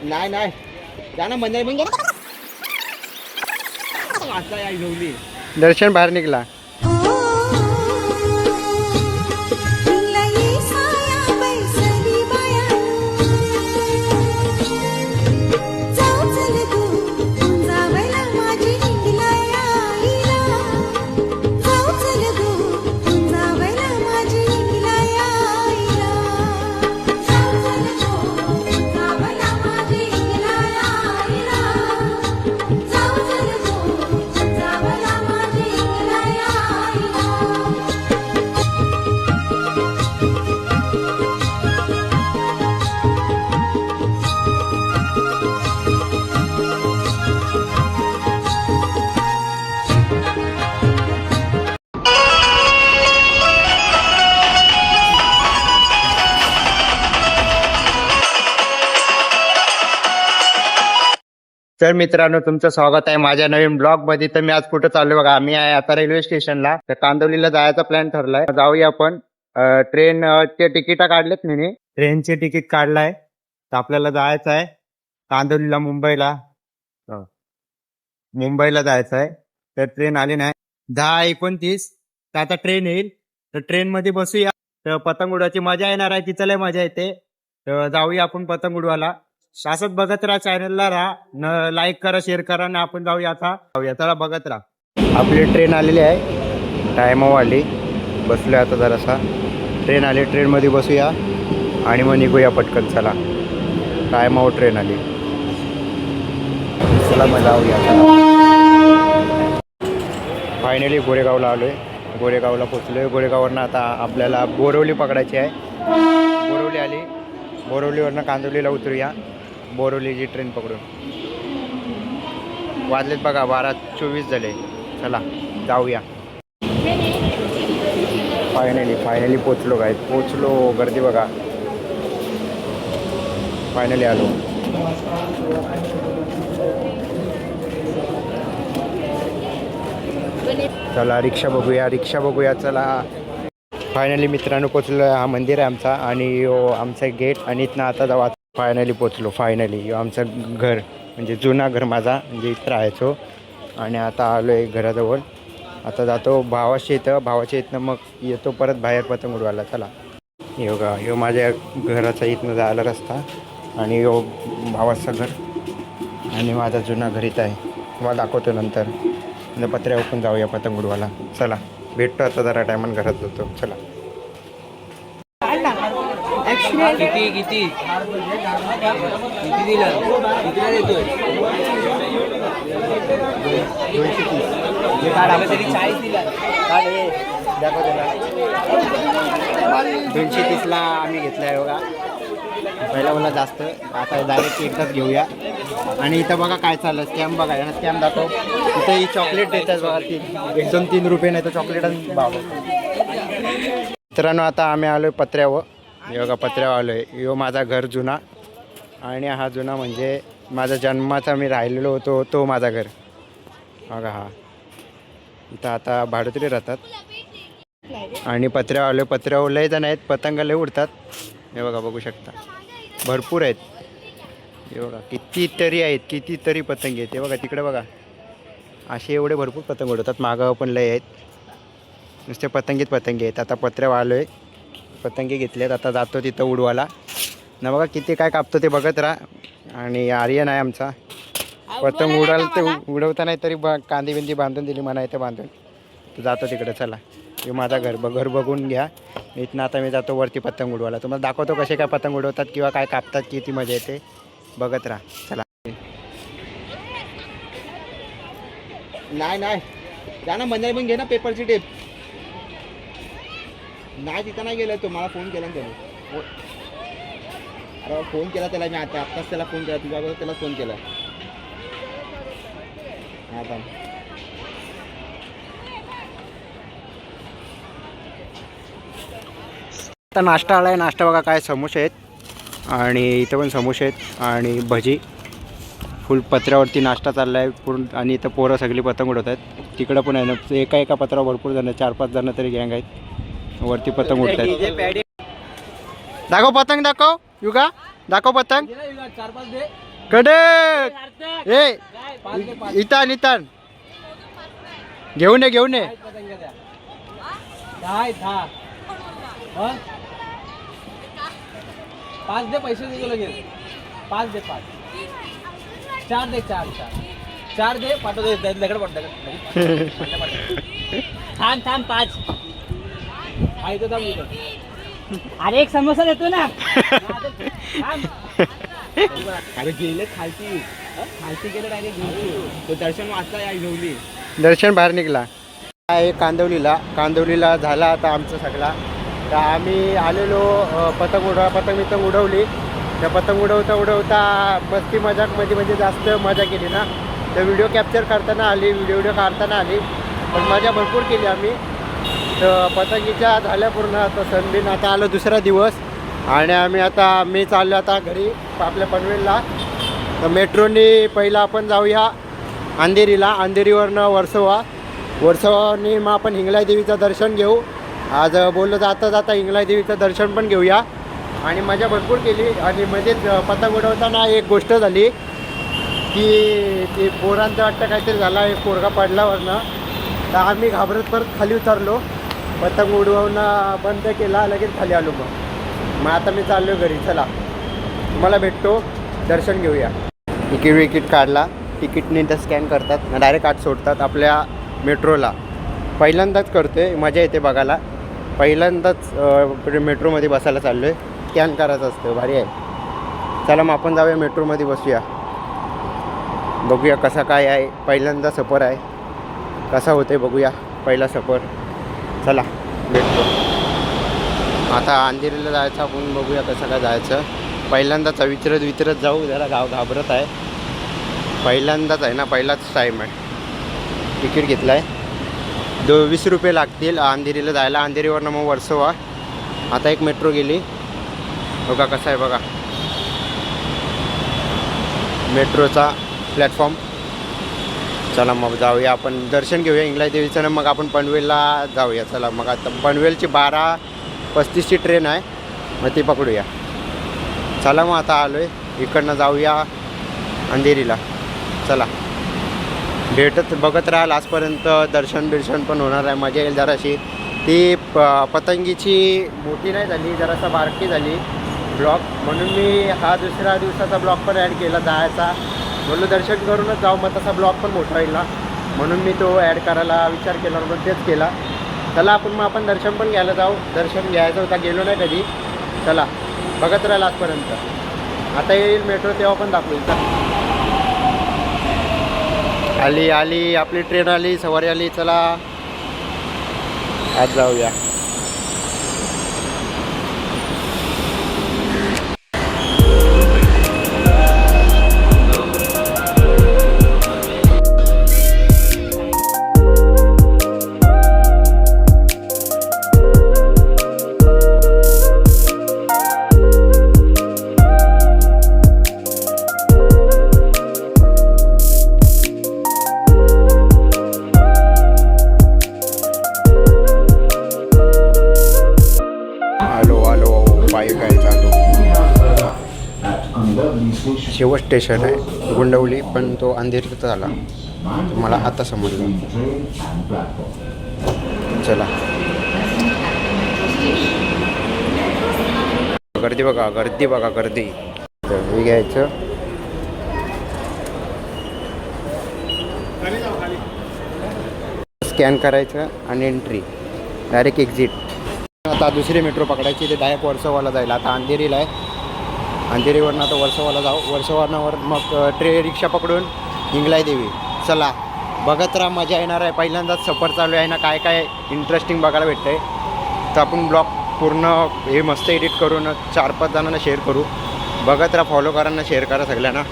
नाही नाही जाना मंदिर मग आता आई झोवली दर्शन बाहेर निघला. तर मित्रांनो, तुमचं स्वागत आहे माझ्या नवीन ब्लॉग मध्ये. तर मी आज कुठं चालू बघा, आम्ही आहे आता रेल्वे स्टेशनला. तर कांदिवलीला जायचा प्लॅन ठरलाय. जाऊया आपण. ट्रेनचे तिकीट काढलेत मी. ट्रेनचे तिकीट काढलाय. तर आपल्याला जायचं आहे कांदिवलीला, मुंबईला जायचं आहे. तर ट्रेन आली नाही. 10:29 तर आता ट्रेन येईल. तर ट्रेन मध्ये बसूया. तर पतंग उडवायची मजा येणार आहे, तिचं लय मजा येते. तर जाऊया आपण पतंग उडवायला. शासत बघत राहा, चॅनलला राहा, लाईक करा, शेअर करा. आणि आपण जाऊया आता. चला बघत राहा. आपली ट्रेन आलेली आहे, टायमावर आली. बसलोय आता जरासा. ट्रेन आली, ट्रेन मध्ये बसूया आणि मग निघूया पटकन. चला, टायमावर ट्रेन आली. चला मग जाऊया. फायनली गोरेगावला आलोय. गोरेगावला पोचलोय. गोरेगाववरनं आता आपल्याला बोरवली पकडायची आहे. बोरवली आली. बोरवलीवरनं कांदिवलीला उतरूया. बोरवलीची ट्रेन पकडून. वाजलेत बघा 12:24 झाले. चला जाऊया. फायनली पोचलो काय. पोचलो. गर्दी बघा. फायनली आलो. चला रिक्षा बघूया. चला फायनली मित्रांनो पोचलो. हा मंदिर आहे आमचा आणि आमचा गेट. आणि इथनं आता जाऊ. फायनली पोचलो. फायनली आमचं घर, म्हणजे जुना घर माझा, म्हणजे इथं राहायचो. आणि आता आलो आहे घराजवळ. आता जातो भावाच्या इथनं मग येतो परत बाहेर पतंग उडवायला. चला यो माझ्या घराचा इथनं जायला रस्ता. आणि यो भावाचं घर आणि माझा जुना घर इथं आहे. मला दाखवतो नंतर. पत्र्या ओपून जाऊया पतंग उडवायला. चला भेटतो आता जरा टायमान घरात जातो. चला. किती दिलं कितीला देतोय 230 दिला. 230ला आम्ही घेतला आहे बघा. पहिला मला जास्त, आता डायरेक्ट एकदाच घेऊया. आणि इथं बघा काय चाललं. स्कॅम बघा, यांना स्कॅम दाखव. इथं ही चॉकलेट देतात बघा. 1-3 रुपये नाही तर चॉकलेट भाव. मित्रांनो आता आम्ही आलो आहे पत्र्यावर. बघा पत्र्यावर आलो आहे. यो माझा घर जुना. आणि हा जुना म्हणजे माझा जन्माचा मी राहिलेलो होतो तो माझा घर बघा. हा इथं आता भाडोत्री राहतात. आणि पत्र्यावर आलो. पत्र्यावर लय जण आहेत. पतंग लय उडतात. हे बघा, बघू शकता भरपूर आहेत. हे बघा कितीतरी पतंग आहेत. हे बघा तिकडे बघा, असे एवढे भरपूर पतंग उडवतात. मागं पण लय आहेत. नुसते पतंगीत आहेत. आता पत्र्यावर आलो आहे. पतंगी घेतलेत. आता जातो तिथं उडवायला ना. बघा किती काय कापतो ते बघत राहा. आणि आर्यन आहे आमचा. पतंग उडाल ते उडवता नाही तरी कांदी बिंदी बांधून दिली म्हणा इथं बांधून. तर जातो तिकडे. चला हे माझा घर बघून घ्या. इथनं आता मी जातो वरती पतंग उडवायला. तुम्हाला दाखवतो कसे काय पतंग उडवतात किंवा काय कापतात, किती मजा येते बघत राहा. चला. नाही जाना मंदिर मग घे ना पेपरची टेप. नाही तिथं नाही गेलं. तो मला फोन केला ना त्याने. अरे फोन केला त्याला मी. आत्ताच त्याला फोन केला. तुझ्या अगोदर त्याला फोन केला. आता नाश्ता आला आहे. नाश्ता बघा काय समोसे आहेत. आणि इथं पण समोसे आहेत आणि भजी. फुल पत्र्यावरती नाश्ता चालला आहे पूर्ण. आणि इथं पोरं सगळी पतंग उडवत आहेत. तिकडं पण आहे ना, एका पत्रावर भरपूर जण, 4-5 जण तरी गँग आहेत. वरती पतंग उडत आहेत. दाखव पतंग, दाखव युगा, दाखव पतंग. 4-5 दे. कडक ए इतान इतान घेऊन ये पाच दे पैसे दे तुला घे 5 दे 5 4 दे 4 दे पाठव दे दगड पड थांब 5 आहे तो थांब अरे एक समोसा देतो ना अरे गेले खालती गेले डायरेक्ट घेऊन तो दर्शन वाचता या घेऊली दर्शन बाहेर निघला आहे कांदवलीला झाला आता आमचं सगळा तर आम्ही आलेलो पतंग उडवली त्या पतंग उडवता मस्ती मजाकमध्ये म्हणजे जास्त मजा केली ना तर व्हिडिओ कॅप्चर करताना आली व्हिडिओ काढताना आली पण मजा भरपूर केली आम्ही तर पतंगीच्या झाल्या पूर्ण आता सणबिन आता आलो दुसरा दिवस आणि मी चाललो आता घरी आपल्या पनवेलला तर मेट्रोनी पहिला आपण जाऊया अंधेरीवरनं वर्सोवानी मग आपण हिंगलाई देवीचं दर्शन घेऊ आज बोललो जाता हिंगलाई देवीचं दर्शन पण घेऊया आणि मजा भरपूर केली आणि मध्येच पतंग उडवताना एक गोष्ट झाली की ते पोरांचं वाटतं काहीतरी झाला एक पोरगा पडल्यावरनं तर आम्ही घाबरत परत खाली उतरलो पतंग उडवणं बंद केला लगेच खाली आलो मग आता मी चाललो घरी चला तुम्हाला भेटतो दर्शन घेऊया तिकीट काढला तिकीटने तर स्कॅन करतात डायरेक्ट आत सोडतात आपल्या मेट्रोला पहिल्यांदाच करतोय मजा येते बघायला पहिल्यांदाच मेट्रोमध्ये बसायला चाललो आहे स्कॅन करायचं असतं भारी आहे चला मग आपण जाऊया मेट्रोमध्ये बसूया बघूया कसा काय आहे पहिल्यांदा सफर आहे कसा होते बघूया पहिला सफर चला भेटतो आता अंधेरीला जायचं आपण बघूया कसं काय जायचं पहिल्यांदाच विचारत जाऊ जरा घाबरत आहे पहिल्यांदाच आहे ना पहिलाच टाईम आहे तिकीट घेतलं आहे 20 रुपये लागतील अंधेरीला जायला अंधेरीवरनं मग वर्सोवा आता एक मेट्रो गेली बघा कसा आहे बघा मेट्रोचा प्लॅटफॉर्म चला मग जाऊया आपण दर्शन घेऊया हिंगलाई देवीचं ना मग आपण पनवेलला जाऊया चला मग आता पनवेलची 12:35ची ट्रेन आहे मग ती पकडूया चला मग आता आलो आहे इकडनं जाऊया अंधेरीला चला बघत राहाल आजपर्यंत दर्शन पण होणार आहे मजा येईल जराशी ती पतंगीची मोठी नाही झाली जरासा बारकी झाली ब्लॉग म्हणून मी हा दुसऱ्या दिवसाचा ब्लॉग पण ॲड केला जायचा बोललो दर्शन करूनच जाऊ मग तसा ब्लॉग पण मोठा होईल ना म्हणून मी तो ॲड करायला विचार केला म्हणून तेच केला चला आपण दर्शन पण घ्यायला जाऊ दर्शन घ्यायचं होता गेलो नाही कधी चला बघत राहाल आजपर्यंत आता येईल मेट्रो तेव्हा पण दाखवेल आली आपली ट्रेन आली सवारी आली चला आज जाऊया शेवट स्टेशन आहे गुंडवली पण तो अंधेरीत आला मला आता समजलं चला गर्दी बघा गर्दी हे घ्यायचं स्कॅन करायचं आणि एंट्री डायरेक्ट एक्झिट आता दुसरी मेट्रो पकडायची ते डायरेक्ट वर्सोवाला जायला आता अंधेरीला आहे अंधेरीवरनं आता वर्सोवाला जाऊ वर्सोवानावर मग रिक्षा पकडून हिंगलाई देवी चला बघत राहा मजा येणार आहे पहिल्यांदाच सफर चालू आहे ना काय इंटरेस्टिंग बघायला भेटतं आहे तर आपण ब्लॉग पूर्ण हे मस्त एडिट करून 4-5 जणांना शेअर करू बघत राहा फॉलो करांना शेअर करा सगळ्यांना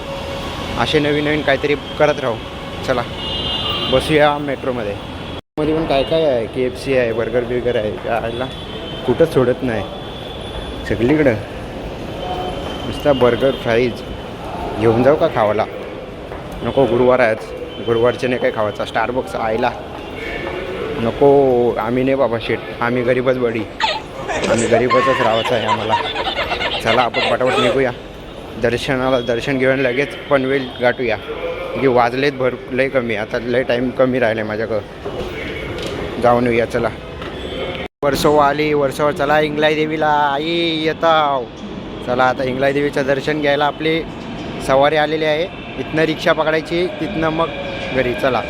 असे नवीन काहीतरी करत राहू चला बसूया मेट्रोमध्ये मध्ये पण काय आहे KFC आहे बर्गर आहे यायला कुठंच सोडत नाही सगळीकडं नुसता बर्गर फ्राईज घेऊन जाऊ का खावाला नको गुरुवार आहेच गुरुवारचे नाही काय खावायचा स्टारबक्स आयला नको आम्ही नाही बाबा शेट आम्ही गरीबच बडी आम्ही गरीबच राहायचं आहे आम्हाला चला आपण पटापट निघूया दर्शन घेऊन लगेच पनवेल गाठूया. जे वाजलेत लय कमी, आता लय टाईम कमी राहिला माझ्याकडं. जाऊन येऊया चला. वर्सोवा आली, वर्सोवा चला इंगलाई देवीला. आई येताव. चला आता इंगलाई देवीचं दर्शन घ्यायला आपली सवारी आलेली आहे. इथनं रिक्षा पकडायची, तिथनं मग घरी. चला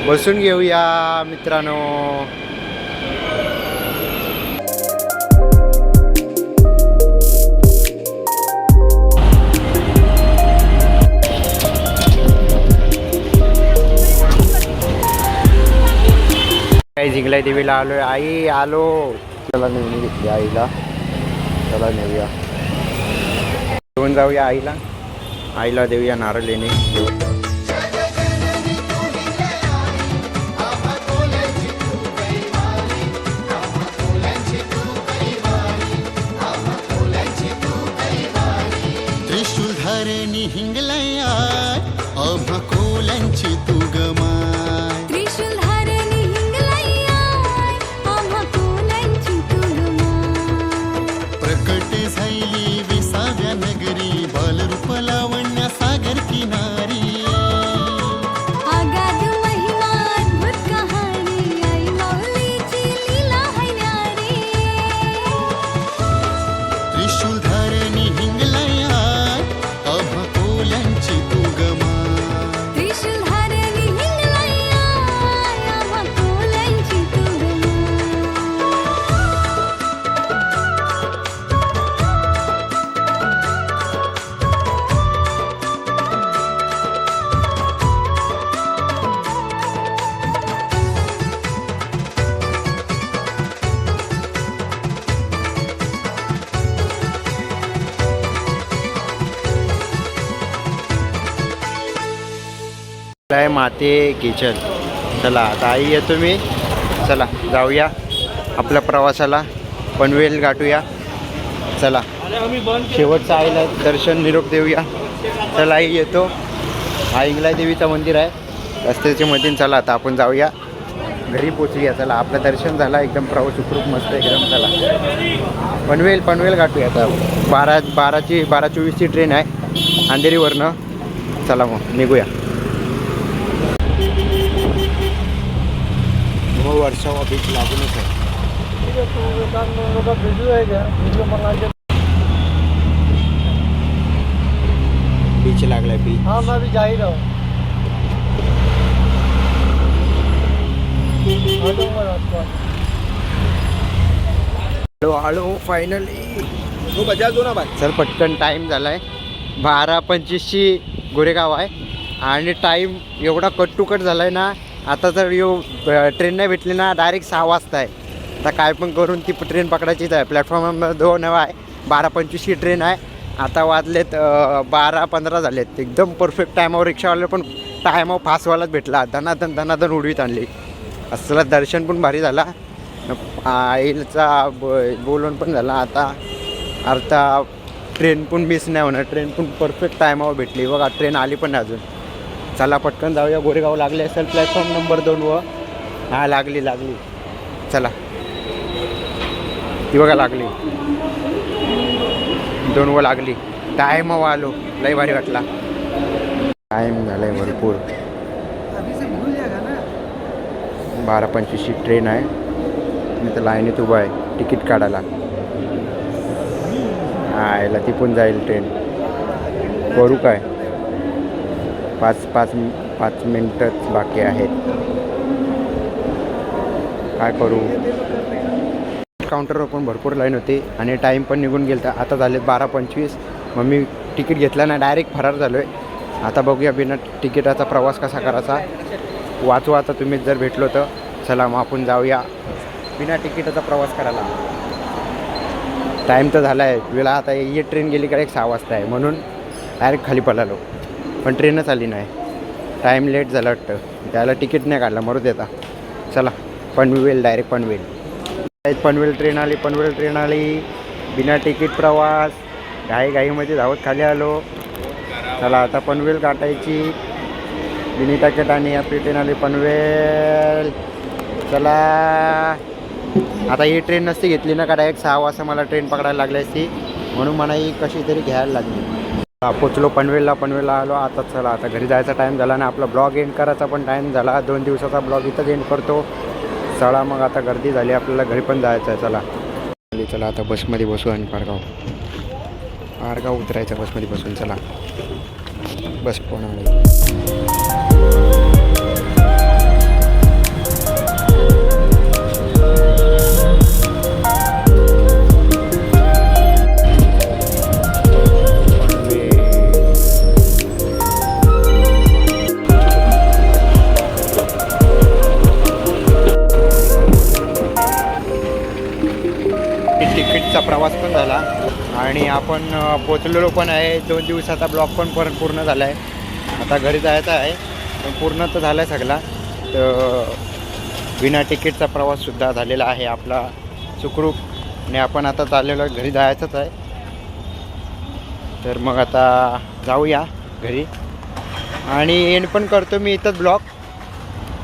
बसून घेऊया मित्रांनो. काही इंगलाई देवीला आलोय. आई आलो. चला नेऊन घेतली आईला. चला नेऊया, घेऊन जाऊया आईला. आईला देऊया नारळ लेणे. त्रिशूलधारणी हिंगलया आम्हा कोलांची तू गमाय. त्रिशूलधारणी हिंगलया आम्हा कोलांची तू गमाय. प्रकट झाली विसाव्या नगरी बालरूप लावण्या सागर किनारी. अगाध महिमा अद्भुत कहाणी आई माऊलीची लीला है न्यारी. त्रिशूलधारणी हिंगलया आम्हा कोलांची तू गमाय. त्रिशूलधारणी हिंगलया आम्हा कोलांची तू गमाय. काय माते किचन. चला आता आई येतो मी. चला जाऊया आपल्या प्रवासाला. पनवेल गाठूया. चला शेवटचं आईला दर्शन निरोप देऊया. चला आई येतो. हा इंगलाई देवीचं मंदिर आहे रस्त्याच्या मधून. चला आता आपण जाऊया घरी पोचूया. चला आपलं दर्शन झालं एकदम. प्रवास सुखरूप मस्त एकदम. चला पनवेल गाठूया आता. 12:24ची ट्रेन आहे अंधेरीवरनं. चला मग निघूया. हो वर्सोवा बीच लागूनच आहे. बीच लागलाय बीच. हाँ मैं अभी जा ही रहा हूँ. Hello finally. तू बजाज दो ना बाय. सर पटकन टाईम झाला आहे. 12:25ची गोरेगाव आहे आणि टाईम एवढा कट टू कट झाला आहे ना. आता जर ट्रेन नाही भेटली ना डायरेक्ट 6 वाजता आहे. आता काय पण करून ती ट्रेन पकडायचीच आहे. प्लॅटफॉर्म नंबर 2 आहे. 12:25ची ट्रेन आहे. आता वाजलेत 12:15 झालेत. एकदम परफेक्ट टायमावर रिक्षावाला पण टायमावर फास्टवालाच भेटला. धनाधन उडवीत आणली. असला दर्शन पण भारी झाला. आईचा बोलून पण झाला. आता ट्रेन पण मिस नाही होणार. ट्रेन पण परफेक्ट टायमावर भेटली. बघा ट्रेन आली पण नाही अजून. चला पटकन जाऊया. गोरेगाव लागले असेल प्लॅटफॉर्म नंबर 2 हां लागली. चला ती बघा लागली. 2 लागली. टायमावर आलो. लई भारी वाटला. टाईम झाला आहे भरपूर. 12:25ची ट्रेन आहे. मी तर लाईनीत उभा आहे तिकीट काढायला. याला ती पण जाईल ट्रेन. करू काय. 5 मिनटंच बाकी आहेत. काय करू. काउंटरवर पण भरपूर लाईन होती आणि टाईम पण निघून गेला. आता झाले 12:25. मग मी तिकीट घेतला ना डायरेक्ट फरार झालो आहे. आता बघूया बिना तिकिटाचा प्रवास कसा करायचा. वाचवा आता तुम्हीच जर भेटलो तर. चला मग आपण जाऊया बिना तिकिटाचा प्रवास करायला. टाईम तर झाला आहे वेळा. आता ही ट्रेन गेली का 6 वाजता आहे म्हणून डायरेक्ट खाली पळालो. पण ट्रेनच आली नाही. टाईम लेट झाला वाटतं. त्याला तिकीट नाही काढलं मरू देता. चला पनवेल डायरेक्ट पनवेल ट्रेन आली. बिना तिकीट प्रवास. घाईमध्ये धावत खाली आलो. चला आता पनवेल गाठायची. बिनी तिकीट आणि आपली ट्रेन आली पनवेल. चला आता ही ट्रेन नसती घेतली ना का डायरेक्ट 6 वाजता मला ट्रेन पकडायला लागली असती. म्हणून मला ही कशी तरी घ्यायला लागली. पोचलो पनवेलला आलो. आता चला आता घरी जायचा टाईम झाला आणि आपला ब्लॉग एंड करायचा पण टाईम झाला. 2 दिवसाचा ब्लॉग इथंच एंड करतो. चला मग आता गर्दी झाली, आपल्याला घरी पण जायचं आहे. चला आता बसमध्ये बसू आणि पारगाव उतरायचं बसमध्ये बसून. चला बस पण आली. तिकीटचा प्रवास पण झाला आणि आपण पोचलेलो पण आहे. 2 दिवसाचा ब्लॉग पण पूर्ण झाला आहे. आता घरी जायचं आहे, पण पूर्ण तर झाला आहे सगळा. तर विना तिकीटचा प्रवाससुद्धा झालेला आहे आपला सुखरूप. आणि आपण आता चाललेलो घरी जायचंच आहे. तर मग आता जाऊया घरी आणि एंड पण करतो मी इथंच ब्लॉग.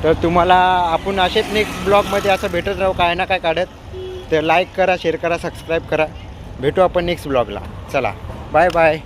तर तुम्हाला आपण असेच नेक्स्ट ब्लॉगमध्ये असं भेटत राहू काय ना काय काढत. तर लाईक करा, शेअर करा, सबस्क्राईब करा. भेटू आपण नेक्स्ट ब्लॉगला. चला बाय बाय.